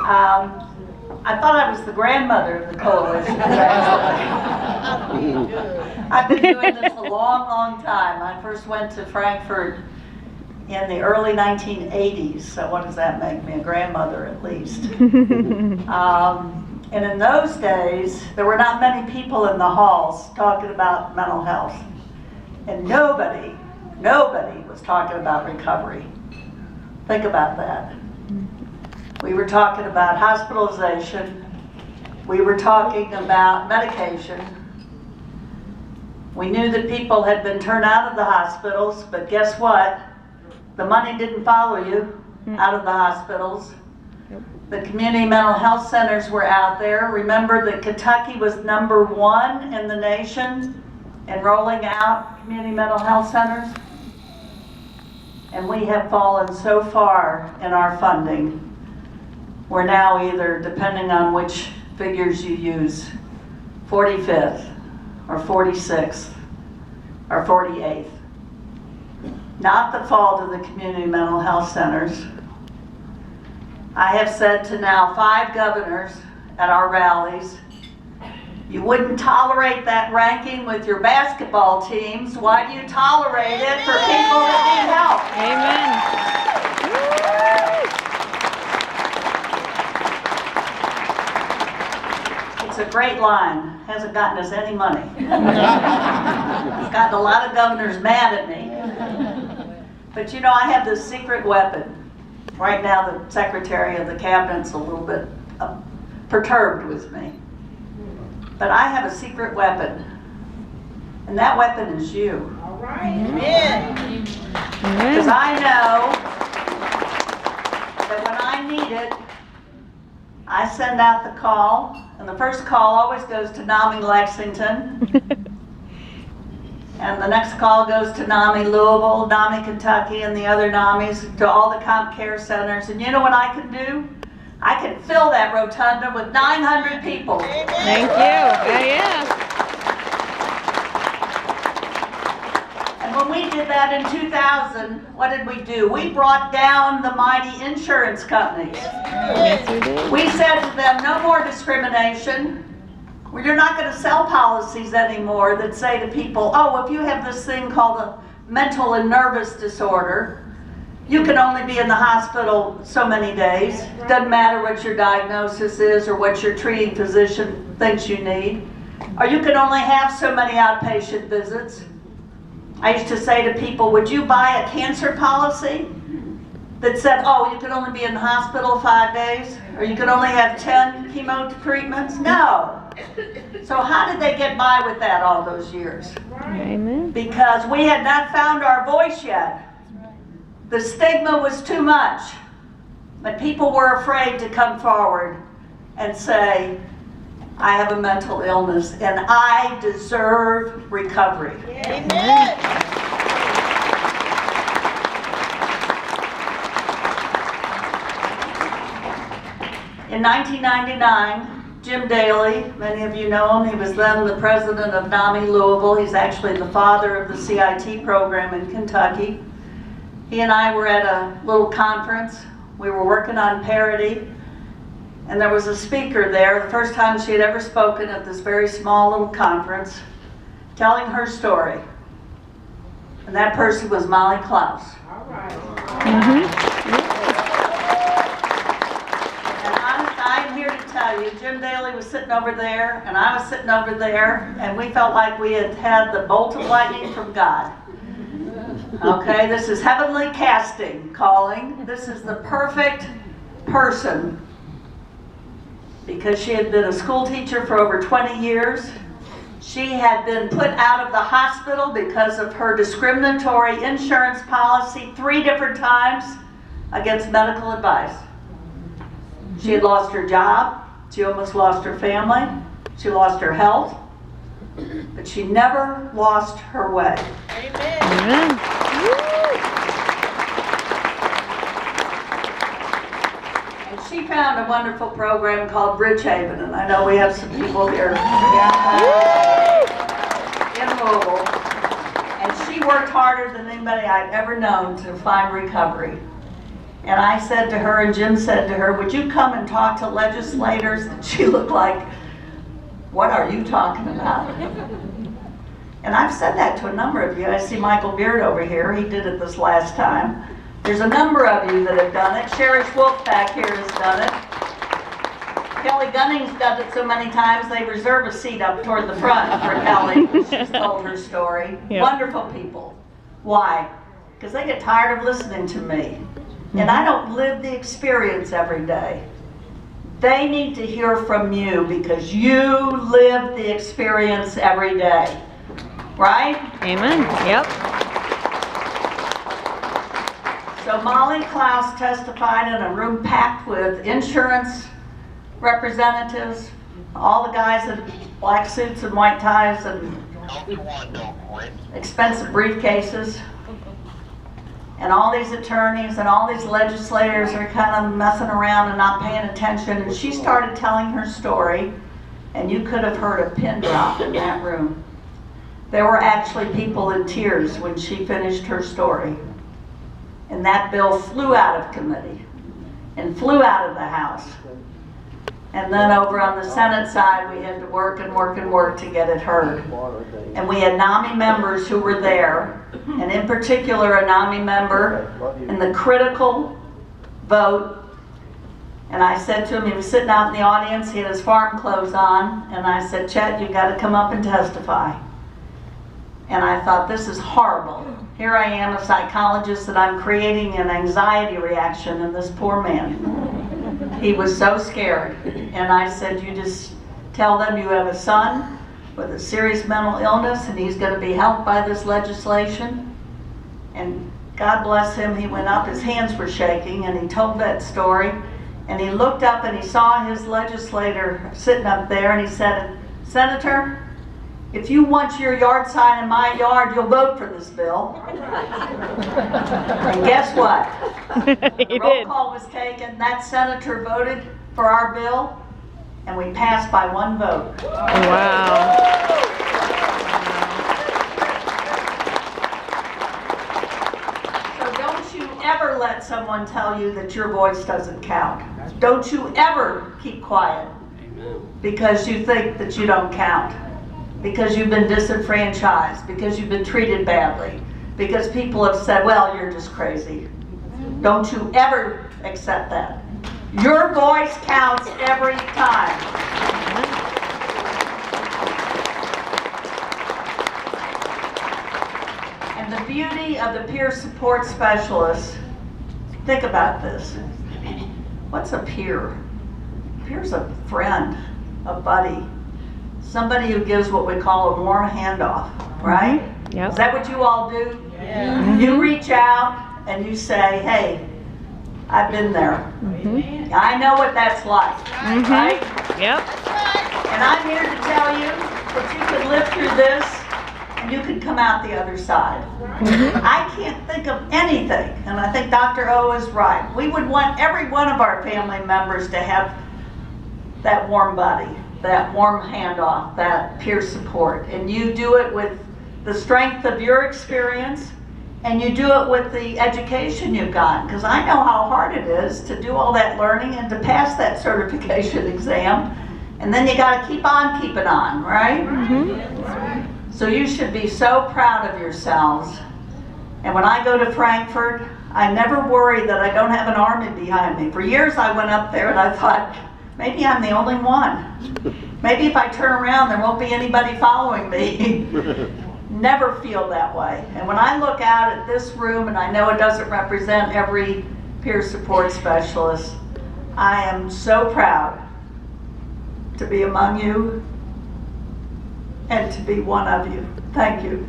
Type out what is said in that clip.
I thought I was the grandmother of the coalition. I've been doing this a long, long time. I first went to Frankfurt in the early 1980s, so what does that make me? A grandmother at least. And in those days, there were not many people in the halls talking about mental health. And nobody was talking about recovery. Think about that. We were talking about hospitalization. We were talking about medication. We knew that people had been turned out of the hospitals, but guess what? The money didn't follow you out of the hospitals. The community mental health centers were out there. Remember that Kentucky was #1 in the nation in rolling out community mental health centers? And we have fallen so far in our funding. We're now either, depending on which figures you use, 45th or 46th or 48th. Not the fault of the community mental health centers. I have said to now 5 governors at our rallies, you wouldn't tolerate that ranking with your basketball teams. Why do you tolerate it for people that need help? Amen. It's a great line. Hasn't gotten us any money. It's gotten a lot of governors mad at me. But you know, I have this secret weapon. Right now, the Secretary of the Cabinet's a little bit perturbed with me. But I have a secret weapon. And that weapon is you. All right. Amen. Because I know that when I need it, I send out the call. And the first call always goes to NAMI Lexington. And the next call goes to NAMI Louisville, NAMI Kentucky, and the other NAMIs, to all the comp care centers. And you know what I can do? I can fill that rotunda with 900 people. Thank you. Yeah. And when we did that in 2000, what did we do? We brought down the mighty insurance companies. Yes, we did. We said to them, no more discrimination. Well, you're not going to sell policies anymore that say to people, oh, if you have this thing called a mental and nervous disorder, you can only be in the hospital so many days. Doesn't matter what your diagnosis is or what your treating physician thinks you need. Or you can only have so many outpatient visits. I used to say to people, would you buy a cancer policy that said, oh, you can only be in the hospital 5 days? Or you can only have 10 chemo treatments? No. So how did they get by with that all those years? Amen. Because we had not found our voice yet. The stigma was too much. But people were afraid to come forward and say, I have a mental illness and I deserve recovery. Amen. In 1999, Jim Daly, many of you know him, he was then the president of NAMI Louisville. He's actually the father of the CIT program in Kentucky. He and I were at a little conference. We were working on parity, and there was a speaker there, the first time she had ever spoken at this very small little conference, telling her story. And that person was Molly Klaus. All right. I'm here to tell you, Jim Daly was sitting over there, and I was sitting over there, and we felt like we had had the bolt of lightning from God. Okay, this is heavenly casting calling. This is the perfect person, because she had been a school teacher for over 20 years. She had been put out of the hospital because of her discriminatory insurance policy 3 different times against medical advice. She had lost her job, she almost lost her family, she lost her health, but she never lost her way. Amen. Amen. And she found a wonderful program called Bridgehaven, and I know we have some people here in Louisville. And she worked harder than anybody I'd ever known to find recovery. And I said to her, and Jim said to her, would you come and talk to legislators? And she looked like, what are you talking about? And I've said that to a number of you. I see Michael Beard over here. He did it this last time. There's a number of you that have done it. SheilaSchuster back here has done it. Kelly Gunning's done it so many times they reserve a seat up toward the front for Kelly. She's told her story. Yep. Wonderful people. Why? Because they get tired of listening to me. And I don't live the experience every day. They need to hear from you because you live the experience every day. Right? Amen. Yep. So Molly Klaus testified in a room packed with insurance representatives, all the guys in black suits and white ties and expensive briefcases. And all these attorneys and all these legislators are kind of messing around and not paying attention. And she started telling her story, and you could have heard a pin drop in that room. There were actually people in tears when she finished her story. And that bill flew out of committee and flew out of the House. And then over on the Senate side, we had to work and work and work to get it heard. And we had NAMI members who were there, and in particular a NAMI member in the critical vote. And I said to him, he was sitting out in the audience, he had his farm clothes on, and I said, Chet, you got to come up and testify. And I thought, this is horrible. Here I am, a psychologist, and I'm creating an anxiety reaction in this poor man. He was so scared. And I said, you just tell them you have a son with a serious mental illness and he's going to be helped by this legislation. And God bless him, he went up, his hands were shaking, and he told that story. And he looked up and he saw his legislator sitting up there, and he said, Senator, if you want your yard sign in my yard, you'll vote for this bill. And guess what? He Roll did. call was taken. That senator voted for our bill, and we passed by one vote. Wow. So don't you ever let someone tell you that your voice doesn't count. Don't you ever keep quiet because you think that you don't count. Because you've been disenfranchised, because you've been treated badly, because people have said, well, you're just crazy. Don't you ever accept that. Your voice counts every time. And the beauty of the peer support specialist, think about this. What's a peer? Peer's a friend, a buddy. Somebody who gives what we call a warm handoff, right? Yep. Is that what you all do? Yeah. You reach out and you say, hey, I've been there. Mm-hmm. I know what that's like, right? Yep. And I'm here to tell you that you can live through this and you can come out the other side. I can't think of anything, and I think Dr. O is right. We would want every one of our family members to have that warm buddy, that warm handoff, that peer support. And you do it with the strength of your experience, and you do it with the education you've gotten. Because I know how hard it is to do all that learning and to pass that certification exam. And then you got to keep on keeping on, right? So you should be so proud of yourselves. And when I go to Frankfurt, I never worry that I don't have an army behind me. For years I went up there and I thought, maybe I'm the only one. Maybe if I turn around, there won't be anybody following me. Never feel that way. And when I look out at this room, and I know it doesn't represent every peer support specialist, I am so proud to be among you and to be one of you. Thank you.